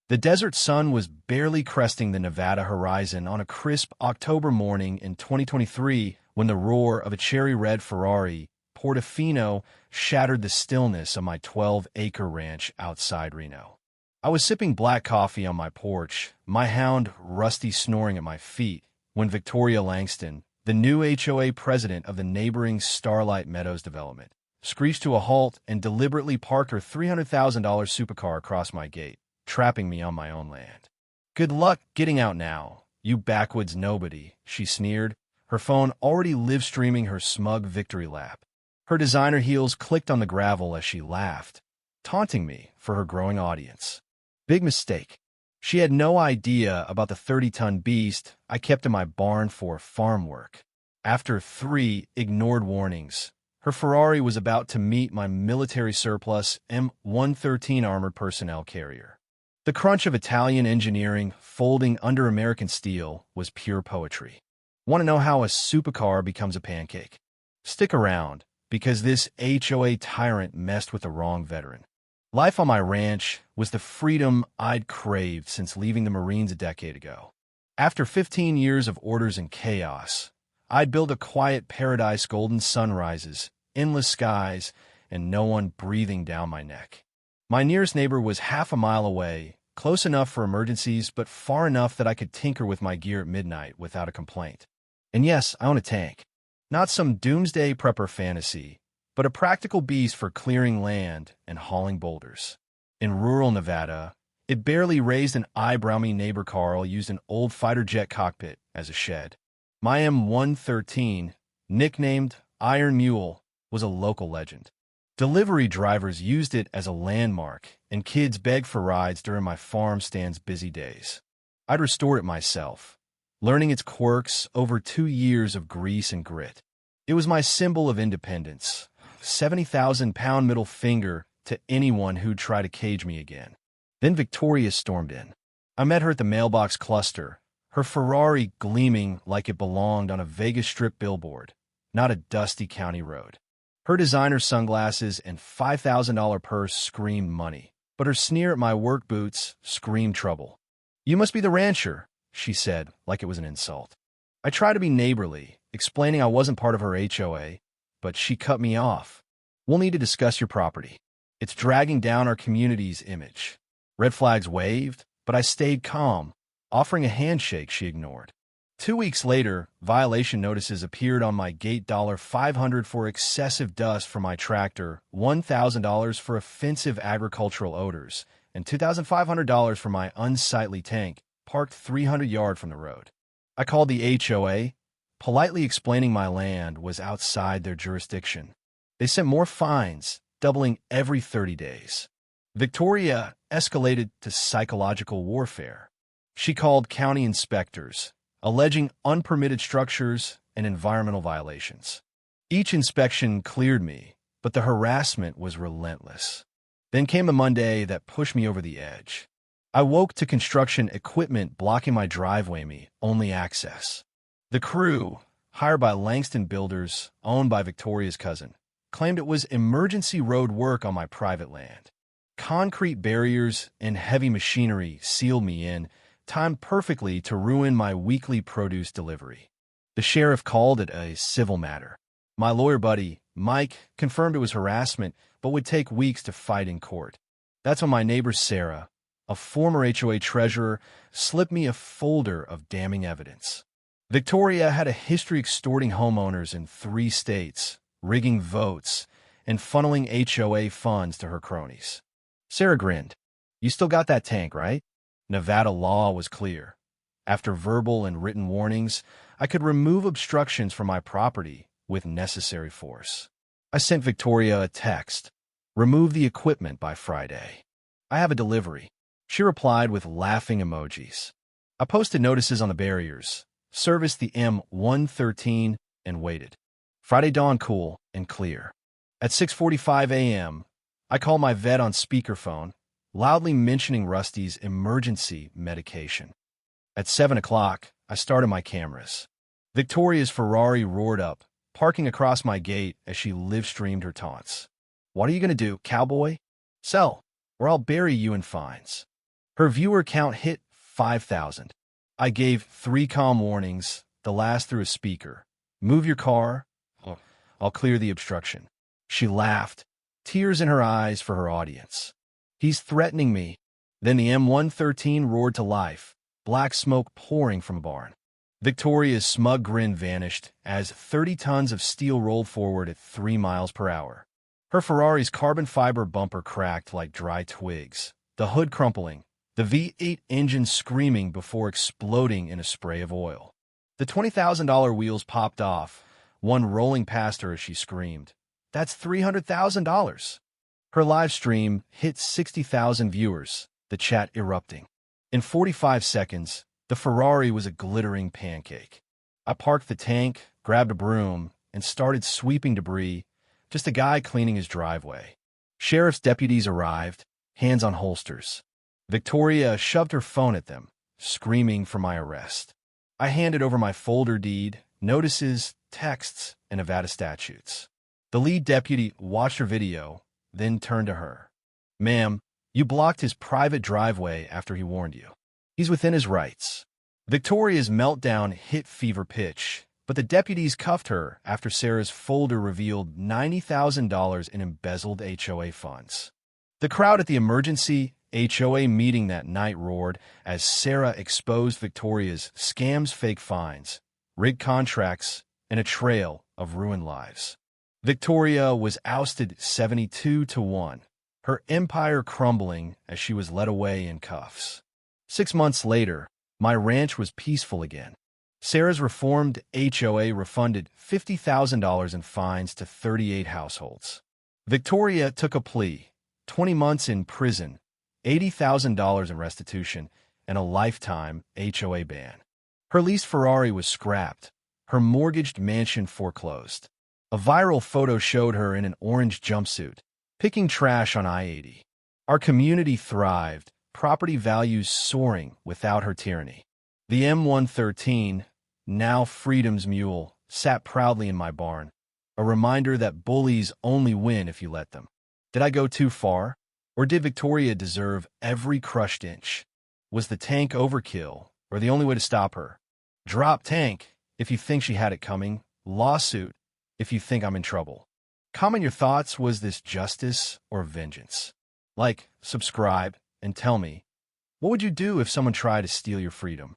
The desert sun was barely cresting the Nevada horizon on a crisp October morning in 2023 when the roar of a cherry-red Ferrari Portofino shattered the stillness of my 12-acre ranch outside Reno. I was sipping black coffee on my porch, my hound Rusty snoring at my feet, when Victoria Langston, the new HOA president of the neighboring Starlight Meadows development, screeched to a halt and deliberately parked her $300,000 supercar across my gate, trapping me on my own land. "Good luck getting out now, you backwoods nobody," she sneered, her phone already live-streaming her smug victory lap. Her designer heels clicked on the gravel as she laughed, taunting me for her growing audience. Big mistake. She had no idea about the 30-ton beast I kept in my barn for farm work. After 3 ignored warnings, her Ferrari was about to meet my military surplus M113 armored personnel carrier. The crunch of Italian engineering folding under American steel was pure poetry. Want to know how a supercar becomes a pancake? Stick around, because this HOA tyrant messed with the wrong veteran. Life on my ranch was the freedom I'd craved since leaving the Marines a decade ago. After 15 years of orders and chaos, I'd built a quiet paradise, golden sunrises, endless skies, and no one breathing down my neck. My nearest neighbor was half a mile away, close enough for emergencies, but far enough that I could tinker with my gear at midnight without a complaint. And yes, I own a tank. Not some doomsday prepper fantasy, but a practical beast for clearing land and hauling boulders. In rural Nevada, it barely raised an eyebrow. Me neighbor Carl used an old fighter jet cockpit as a shed. My M113, nicknamed Iron Mule, was a local legend. Delivery drivers used it as a landmark, and kids begged for rides during my farm stand's busy days. I'd restored it myself, learning its quirks over 2 years of grease and grit. It was my symbol of independence, 70,000-pound middle finger to anyone who'd try to cage me again. Then Victoria stormed in. I met her at the mailbox cluster, her Ferrari gleaming like it belonged on a Vegas Strip billboard, not a dusty county road. Her designer sunglasses and $5,000 purse screamed money, but her sneer at my work boots screamed trouble. "You must be the rancher," she said, like it was an insult. I tried to be neighborly, explaining I wasn't part of her HOA, but she cut me off. "We'll need to discuss your property. It's dragging down our community's image." Red flags waved, but I stayed calm. Offering a handshake, she ignored. 2 weeks later, violation notices appeared on my gate: $500 for excessive dust from my tractor, $1,000 for offensive agricultural odors, and $2,500 for my unsightly tank, parked 300 yards from the road. I called the HOA, politely explaining my land was outside their jurisdiction. They sent more fines, doubling every 30 days. Victoria escalated to psychological warfare. She called county inspectors, alleging unpermitted structures and environmental violations. Each inspection cleared me, but the harassment was relentless. Then came a Monday that pushed me over the edge. I woke to construction equipment blocking my driveway, me only access. The crew, hired by Langston Builders, owned by Victoria's cousin, claimed it was emergency road work on my private land. Concrete barriers and heavy machinery sealed me in, timed perfectly to ruin my weekly produce delivery. The sheriff called it a civil matter. My lawyer buddy, Mike, confirmed it was harassment, but would take weeks to fight in court. That's when my neighbor Sarah, a former HOA treasurer, slipped me a folder of damning evidence. Victoria had a history extorting homeowners in 3 states, rigging votes, and funneling HOA funds to her cronies. Sarah grinned. "You still got that tank, right?" Nevada law was clear. After verbal and written warnings, I could remove obstructions from my property with necessary force. I sent Victoria a text. "Remove the equipment by Friday. I have a delivery." She replied with laughing emojis. I posted notices on the barriers, serviced the M113, and waited. Friday dawned cool and clear. At 6:45 a.m., I called my vet on speakerphone, loudly mentioning Rusty's emergency medication. At 7 o'clock, I started my cameras. Victoria's Ferrari roared up, parking across my gate as she live-streamed her taunts. "What are you going to do, cowboy?" "Sell, or I'll bury you in fines." Her viewer count hit 5,000. I gave 3 calm warnings, the last through a speaker. Move your car. I'll clear the obstruction. She laughed, tears in her eyes for her audience. He's threatening me. Then the M113 roared to life, black smoke pouring from a barn. Victoria's smug grin vanished as 30 tons of steel rolled forward at 3 miles per hour. Her Ferrari's carbon fiber bumper cracked like dry twigs, the hood crumpling, the V8 engine screaming before exploding in a spray of oil. The $20,000 wheels popped off, one rolling past her as she screamed. That's $300,000. Her live stream hit 60,000 viewers, the chat erupting. In 45 seconds, the Ferrari was a glittering pancake. I parked the tank, grabbed a broom, and started sweeping debris, just a guy cleaning his driveway. Sheriff's deputies arrived, hands on holsters. Victoria shoved her phone at them, screaming for my arrest. I handed over my folder deed, notices, texts, and Nevada statutes. The lead deputy watched her video, then turned to her. Ma'am, you blocked his private driveway after he warned you. He's within his rights. Victoria's meltdown hit fever pitch, but the deputies cuffed her after Sarah's folder revealed $90,000 in embezzled HOA funds. The crowd at the emergency HOA meeting that night roared as Sarah exposed Victoria's scams, fake fines, rigged contracts, and a trail of ruined lives. Victoria was ousted 72-1, her empire crumbling as she was led away in cuffs. 6 months later, my ranch was peaceful again. Sarah's reformed HOA refunded $50,000 in fines to 38 households. Victoria took a plea, 20 months in prison, $80,000 in restitution, and a lifetime HOA ban. Her leased Ferrari was scrapped, her mortgaged mansion foreclosed. A viral photo showed her in an orange jumpsuit, picking trash on I-80. Our community thrived, property values soaring without her tyranny. The M113, now Freedom's mule, sat proudly in my barn, a reminder that bullies only win if you let them. Did I go too far? Or did Victoria deserve every crushed inch? Was the tank overkill, or the only way to stop her? Drop tank if you think she had it coming. Lawsuit if you think I'm in trouble. Comment your thoughts. Was this justice or vengeance? Like, subscribe, and tell me, what would you do if someone tried to steal your freedom?